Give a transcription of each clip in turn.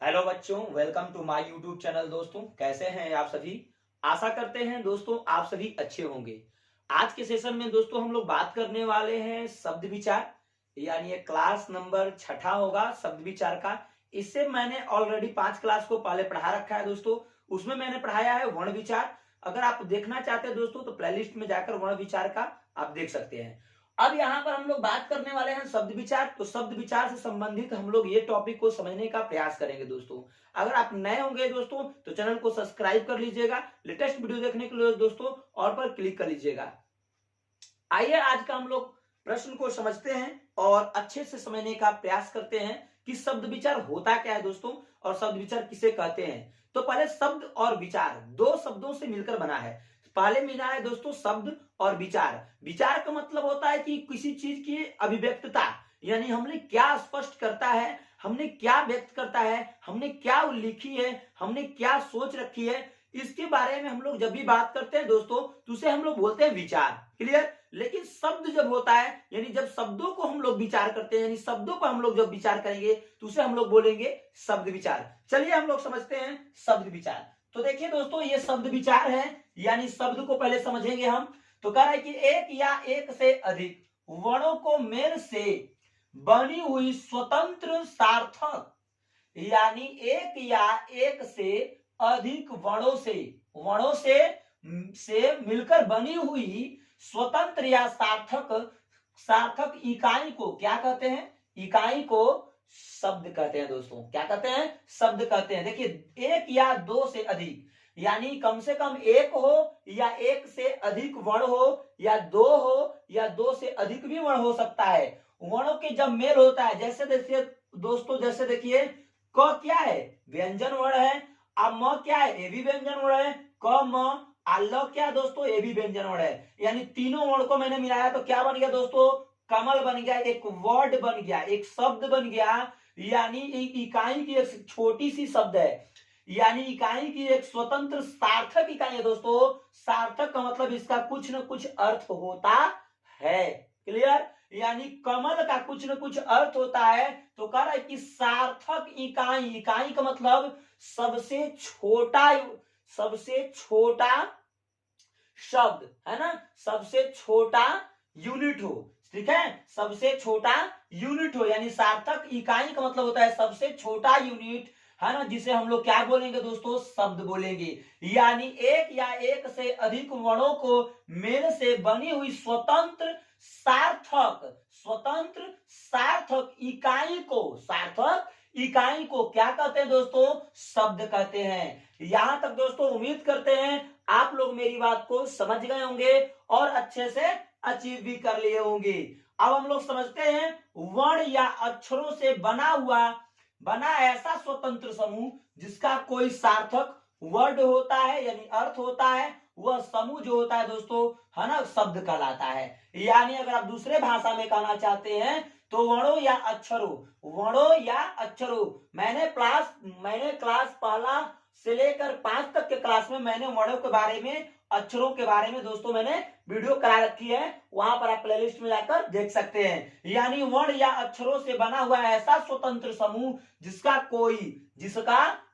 Hello बच्चों, welcome to my YouTube channel. दोस्तों, कैसे हैं आप सभी। आशा करते हैं दोस्तों आप सभी अच्छे होंगे। आज के सेशन में दोस्तों हम लोग बात करने वाले हैं शब्द विचार, यानी ये क्लास नंबर 6 होगा शब्द विचार का। इससे मैंने ऑलरेडी 5 क्लास को पहले पढ़ा रखा है दोस्तों। उसमें मैंने पढ़ाया है वर्ण विचार। अगर आप देखना चाहते हैं दोस्तों तो प्लेलिस्ट में जाकर वर्ण विचार का आप देख सकते हैं। अब यहाँ पर हम लोग बात करने वाले हैं शब्द विचार। तो शब्द विचार से संबंधित हम लोग ये टॉपिक को समझने का प्रयास करेंगे दोस्तों। अगर आप नए होंगे दोस्तों तो चैनल को सब्सक्राइब कर लीजिएगा। लेटेस्ट वीडियो देखने के लिए दोस्तों और पर क्लिक कर लीजिएगा। आइए आज का हम लोग प्रश्न को समझते हैं और अच्छे से समझने का प्रयास करते हैं कि शब्द विचार होता क्या है दोस्तों, और शब्द विचार किसे कहते हैं। तो पहले शब्द और विचार दो शब्दों से मिलकर बना है। पहले मिला है दोस्तों शब्द और विचार। विचार का मतलब होता है कि किसी चीज की अभिव्यक्तता, यानी हमने क्या स्पष्ट करता है, हमने क्या व्यक्त करता है, हमने क्या उल्लिखी है, हमने क्या सोच रखी है, इसके बारे में हम लोग जब भी बात करते हैं दोस्तों तो उसे हम लोग बोलते हैं विचार। क्लियर। लेकिन शब्द जब होता है, यानी जब शब्दों को हम लोग विचार करते हैं, यानी शब्दों पर हम लोग जब विचार करेंगे तो उसे हम लोग बोलेंगे शब्द विचार। चलिए हम लोग समझते हैं शब्द विचार। तो देखिए दोस्तों, ये शब्द विचार है, यानी शब्द को पहले समझेंगे हम। तो कह रहा है कि एक या एक से अधिक वर्णों को मेल से बनी हुई स्वतंत्र सार्थक, यानी एक या एक से अधिक वर्णों से मिलकर बनी हुई स्वतंत्र या सार्थक सार्थक इकाई को क्या कहते हैं? इकाई को शब्द कहते हैं दोस्तों। क्या कहते हैं? शब्द कहते हैं। देखिए, एक या दो से अधिक, यानी कम से कम एक हो या एक से अधिक वर्ण हो, या दो हो या दो से अधिक भी वर्ण हो सकता है। वर्णों के जब मेल होता है, जैसे देखिए दोस्तों, जैसे देखिए क क्या है? व्यंजन वर्ण है। अब म क्या है? ये भी व्यंजन वर्ण है। क म ल क्या है दोस्तों? ये भी व्यंजन वर्ण है। यानी तीनों वर्ण को मैंने मिलाया तो क्या बन गया दोस्तों? कमल बन गया, एक वर्ड बन गया, एक शब्द बन गया। यानी एक इकाई की एक छोटी सी शब्द है, यानी इकाई की एक स्वतंत्र सार्थक इकाई है दोस्तों। सार्थक का मतलब इसका कुछ न कुछ अर्थ होता है। क्लियर। यानी कमल का कुछ न कुछ अर्थ होता है। तो कह रहा है कि सार्थक इकाई, इकाई का मतलब सबसे छोटा शब्द है ना, सबसे छोटा यूनिट हो। ठीक है, सबसे छोटा यूनिट हो, यानी सार्थक इकाई का मतलब होता है सबसे छोटा यूनिट, है ना, जिसे हम लोग क्या बोलेंगे दोस्तों? शब्द बोलेंगे। यानी एक या एक से अधिक वर्णों को मेल से बनी हुई स्वतंत्र सार्थक इकाई को क्या कहते हैं दोस्तों? शब्द कहते हैं। यहां तक दोस्तों उम्मीद करते हैं आप लोग मेरी बात को समझ गए होंगे और अच्छे से अचीव भी कर लिए होंगे। अब हम लोग समझते हैं वर्ण या अक्षरों से बना ऐसा स्वतंत्र समूह जिसका कोई सार्थक वर्ड होता है, यानी अर्थ होता है। वह समूह जो होता है दोस्तों, है ना, शब्द कहलाता है। यानी अगर आप दूसरे भाषा में कहना चाहते हैं तो वर्णों या अक्षरों, मैंने क्लास पहला से लेकर 5 तक के क्लास में मैंने वर्णों के बारे में, अक्षरों के बारे में दोस्तों मैंने वीडियो करा रखी है। वहां पर आप प्लेलिस्ट में जाकर देख सकते हैं। यानी वर्ण या अक्षरों से बना हुआ ऐसा स्वतंत्र समूह जिसका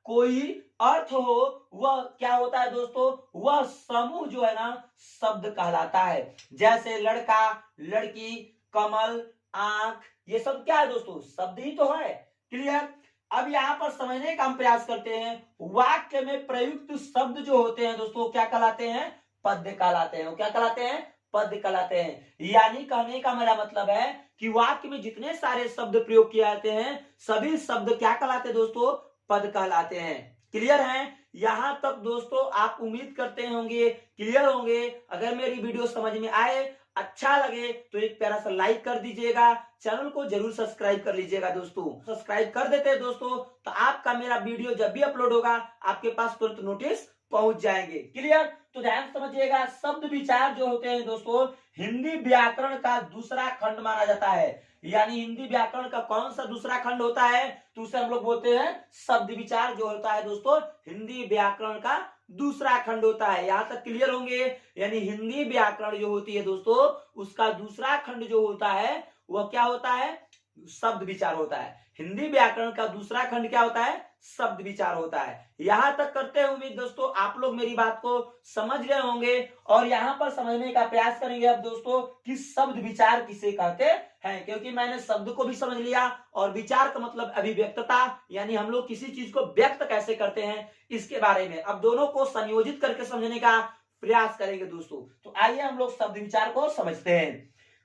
कोई अर्थ हो, वह क्या होता है दोस्तों? वह समूह जो है ना, शब्द कहलाता है। जैसे लड़का, लड़की, कमल, आंख, ये सब क्या है दोस्तों? शब्द ही तो है। क्लियर। अब यहाँ पर समझने का हम प्रयास करते हैं। वाक्य में प्रयुक्त शब्द जो होते हैं दोस्तों क्या कहलाते हैं? पद्य कहलाते हैं। क्या कहलाते हैं? पद्य कहलाते हैं। यानी कहने का मेरा मतलब है कि वाक्य में जितने सारे शब्द प्रयोग किए जाते हैं सभी शब्द क्या कहलाते हैं दोस्तों? पद कहलाते हैं। क्लियर है? यहां तक दोस्तों आप उम्मीद करते होंगे क्लियर होंगे। अगर मेरी वीडियो समझ में आए, अच्छा लगे तो एक प्यारा सा लाइक कर दीजिएगा। चैनल को जरूर सब्सक्राइब कर लीजिएगा दोस्तों। सब्सक्राइब कर देते हैं दोस्तों तो आपका मेरा वीडियो जब भी अपलोड होगा आपके पास तुरंत नोटिस पहुंच जाएंगे। क्लियर। तो ध्यान समझिएगा, शब्द विचार जो होते हैं दोस्तों हिंदी व्याकरण का दूसरा खंड माना जाता है। यानी हिंदी व्याकरण का कौन सा दूसरा खंड होता है? तो उसे हम लोग बोलते हैं शब्द विचार, जो होता है दोस्तों हिंदी व्याकरण का दूसरा खंड होता है। यहां तक क्लियर होंगे। यानी हिंदी व्याकरण जो होती है दोस्तों उसका दूसरा खंड जो होता है वह क्या होता है? शब्द विचार होता है। हिंदी व्याकरण का दूसरा खंड क्या होता है? शब्द विचार होता है। यहां तक करते हैं उम्मीद दोस्तों आप लोग मेरी बात को समझ गए होंगे और यहां पर समझने का प्रयास करेंगे अब दोस्तों कि शब्द विचार किसे कहते हैं, क्योंकि मैंने शब्द को भी समझ लिया और विचार का मतलब अभिव्यक्तता, यानी हम लोग किसी चीज को व्यक्त कैसे करते हैं इसके बारे में अब दोनों को संयोजित करके समझने का प्रयास करेंगे दोस्तों। तो आइए हम लोग शब्द विचार को समझते हैं।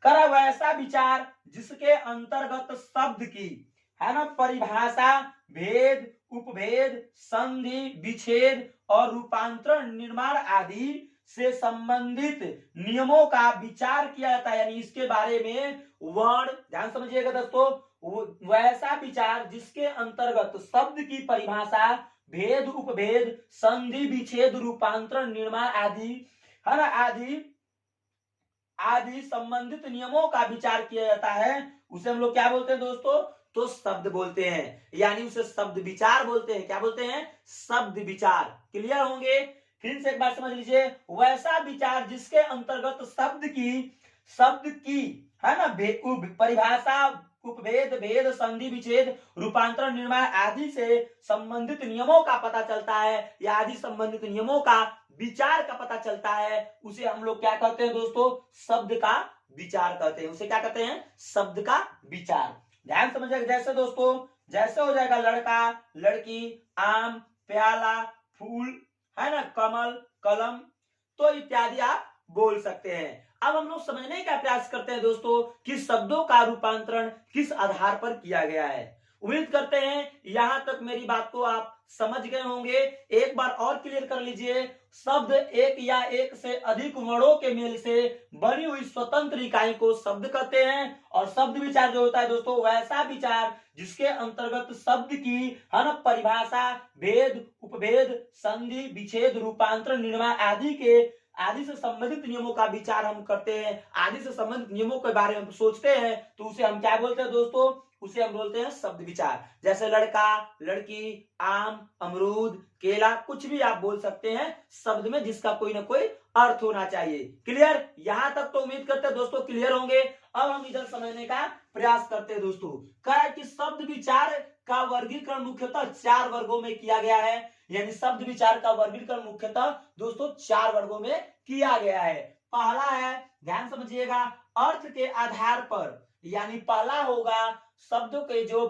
कर वैसा विचार जिसके अंतर्गत शब्द की, है ना, परिभाषा, भेद, उपभेद, संधि, विच्छेद और रूपांतरण, निर्माण आदि से संबंधित नियमों का विचार किया जाता है। यानी इसके बारे में वर्ण, ध्यान समझिएगा दोस्तों, वैसा विचार जिसके अंतर्गत शब्द की परिभाषा, भेद, उपभेद, संधि, विच्छेद, रूपांतरण, निर्माण आदि, है ना, आदि संबंधित नियमों का विचार किया जाता है, उसे हम लोग क्या बोलते हैं दोस्तों? तो शब्द बोलते हैं, यानी उसे शब्द विचार बोलते हैं। क्या बोलते हैं? शब्द विचार। क्लियर होंगे? फिर से एक बार समझ लीजिए, वैसा विचार जिसके अंतर्गत शब्द की, है ना, परिभाषा, उपभेद, भेद, संधि, विच्छेद, रूपांतरण, निर्माण आदि से संबंधित नियमों का पता चलता है या आदि संबंधित नियमों का विचार का पता चलता है, उसे हम लोग क्या कहते हैं दोस्तों? शब्द का विचार कहते हैं। उसे क्या कहते हैं? शब्द का विचार। ध्यान समझिएगा, जैसे दोस्तों, जैसे हो जाएगा लड़का, लड़की, आम, प्याला, फूल, है ना, कमल, कलम, तो इत्यादि आप बोल सकते हैं। अब हम लोग समझने का प्रयास करते हैं दोस्तों कि शब्दों का रूपांतरण किस आधार पर किया गया है। उम्मीद करते हैं यहां तक मेरी बात को आप समझ गए होंगे। एक बार और क्लियर कर लीजिए, शब्द एक या एक से अधिक वर्णों के मेल से बनी हुई स्वतंत्र इकाई को शब्द कहते हैं। और शब्द विचार जो होता है दोस्तों, वैसा विचार जिसके अंतर्गत शब्द की, है ना, परिभाषा, भेद, उपभेद, संधि, विच्छेद, रूपांतरण, निर्माण आदि से संबंधित नियमों का विचार हम करते हैं, आदि से संबंधित नियमों के बारे में सोचते हैं, तो उसे हम क्या बोलते हैं दोस्तों? उसे हम बोलते हैं शब्द विचार। जैसे लड़का, लड़की, आम, अमरूद, केला, कुछ भी आप बोल सकते हैं शब्द में जिसका कोई ना कोई अर्थ होना चाहिए। क्लियर? यहां तक तो उम्मीद करते हैं दोस्तों क्लियर होंगे। अब हम इधर समझने का प्रयास करते हैं दोस्तों। कहा कि शब्द विचार का वर्गीकरण मुख्यतः 4 वर्गों में किया गया है। यानी शब्द विचार का वर्गीकरण मुख्यतः दोस्तों 4 वर्गों में किया गया है। पहला है, ध्यान समझिएगा, अर्थ के आधार पर, यानी पहला होगा शब्दों के जो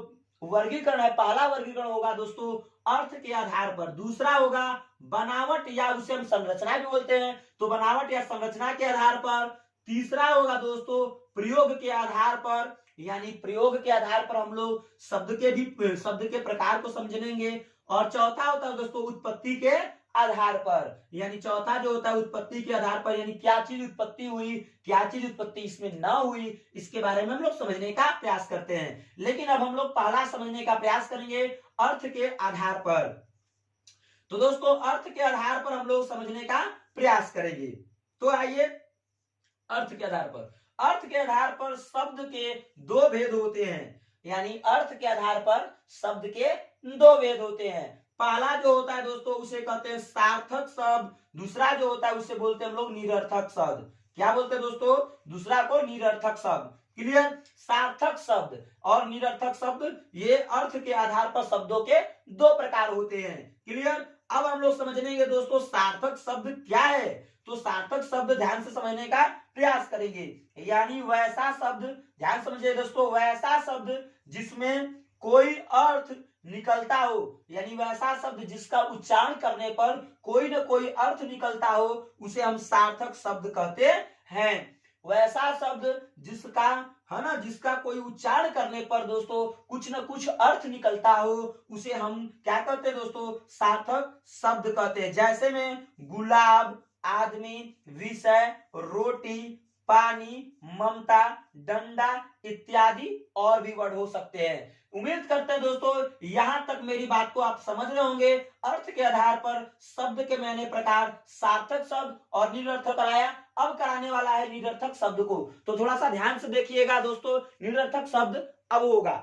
वर्गीकरण है, पहला वर्गीकरण होगा दोस्तों अर्थ के आधार पर। दूसरा होगा बनावट, या उसे हम संरचना भी बोलते हैं, तो बनावट या संरचना के आधार पर। तीसरा होगा दोस्तों प्रयोग के आधार पर, यानी प्रयोग के आधार पर हम लोग शब्द के प्रकार को समझेंगे। और चौथा होता है दोस्तों उत्पत्ति के आधार पर, यानी चौथा जो होता है उत्पत्ति के आधार पर, यानी क्या चीज उत्पत्ति हुई, क्या चीज उत्पत्ति इसमें न हुई, इसके बारे में हम लोग समझने का प्रयास करते हैं। लेकिन अब हम लोग पहला समझने का प्रयास करेंगे अर्थ के आधार पर। तो दोस्तों अर्थ के आधार पर हम लोग समझने का प्रयास करेंगे। तो आइए, अर्थ के आधार पर, अर्थ के आधार पर शब्द के 2 भेद होते हैं। यानी अर्थ के आधार पर शब्द के 2 भेद होते हैं। पहला जो होता है दोस्तों उसे कहते हैं सार्थक शब्द, दूसरा जो होता है उसे बोलते हैं हम लोग निरर्थक शब्द। क्या बोलते हैं दोस्तों? दूसरा को निरर्थक शब्द। क्लियर? सार्थक शब्द और निरर्थक शब्द, ये अर्थ के आधार पर शब्दों के 2 प्रकार होते हैं। क्लियर? अब हम लोग समझेंगे दोस्तों सार्थक शब्द क्या है। तो सार्थक शब्द ध्यान से समझने का प्रयास करेंगे, यानी वैसा शब्द, ध्यान समझिए दोस्तों, वैसा शब्द जिसमें कोई अर्थ निकलता हो, यानी वैसा शब्द जिसका उच्चारण करने पर कोई न कोई अर्थ निकलता हो, उसे हम सार्थक शब्द कहते हैं। वैसा शब्द जिसका, है ना, जिसका कोई उच्चारण करने पर दोस्तों कुछ न कुछ अर्थ निकलता हो, उसे हम क्या कहते हैं दोस्तों? सार्थक शब्द कहते हैं। जैसे में गुलाब, आदमी, विषय, रोटी, पानी, ममता, डंडा इत्यादि और भी वर्ड हो सकते हैं। उम्मीद करते हैं दोस्तों यहां तक मेरी बात को आप समझ रहे होंगे। अर्थ के आधार पर शब्द के मैंने प्रकार सार्थक शब्द और निरर्थक कराया, अब कराने वाला है निरर्थक शब्द को। तो थोड़ा सा ध्यान से देखिएगा दोस्तों, निरर्थक शब्द अब होगा।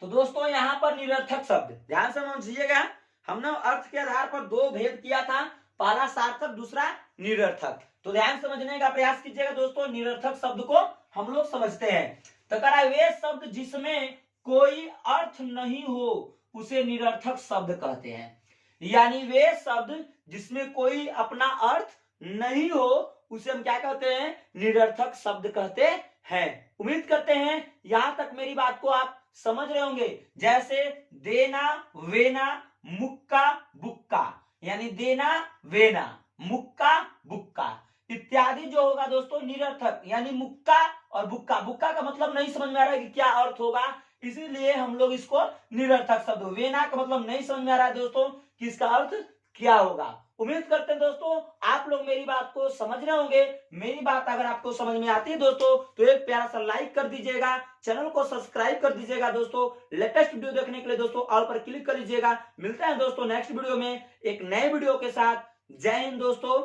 तो दोस्तों यहां पर निरर्थक शब्द ध्यान से समझिएगा, हमने अर्थ के आधार पर 2 भेद किया था, पहला सार्थक, दूसरा निरर्थक। तो ध्यान समझने का प्रयास कीजिएगा दोस्तों, निरर्थक शब्द को हम लोग समझते हैं। तो कह रहा है वे शब्द जिसमें कोई अर्थ नहीं हो उसे निरर्थक शब्द कहते हैं। यानी वे शब्द जिसमें कोई अपना अर्थ नहीं हो उसे हम क्या कहते हैं, निरर्थक शब्द कहते हैं। उम्मीद करते हैं यहां तक मेरी बात को आप समझ रहे होंगे। जैसे देना, वेना, मुक्का, बुक्का, यानी देना, वेना, मुक्का, बुक्का इत्यादि जो होगा दोस्तों निरर्थक, यानी मुक्का और बुक्का, बुक्का का मतलब नहीं समझ में आ रहा है कि क्या अर्थ होगा, इसीलिए हम लोग इसको निरर्थक शब्द। वेना का मतलब नहीं समझ में आ रहा है दोस्तों कि इसका अर्थ क्या होगा। उम्मीद करते हैं दोस्तों आप लोग मेरी बात को समझ रहे होंगे। मेरी बात अगर आपको समझ में आती है दोस्तों तो एक प्यारा सा लाइक कर दीजिएगा, चैनल को सब्सक्राइब कर दीजिएगा दोस्तों। लेटेस्ट वीडियो देखने के लिए दोस्तों ऑल पर क्लिक कर लीजिएगा। मिलते हैं दोस्तों नेक्स्ट वीडियो में एक नए वीडियो के साथ। जय हिंद दोस्तों।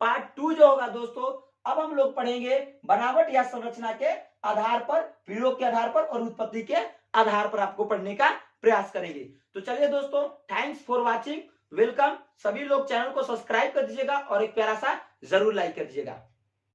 पार्ट 2 जो होगा दोस्तों, अब हम लोग पढ़ेंगे बनावट या संरचना के आधार पर, प्रयोग के आधार पर और उत्पत्ति के आधार पर आपको पढ़ने का प्रयास करेंगे। तो चलिए दोस्तों, थैंक्स फॉर वॉचिंग, वेलकम। सभी लोग चैनल को सब्सक्राइब कर दीजिएगा और एक प्यारा सा जरूर लाइक कर दीजिएगा।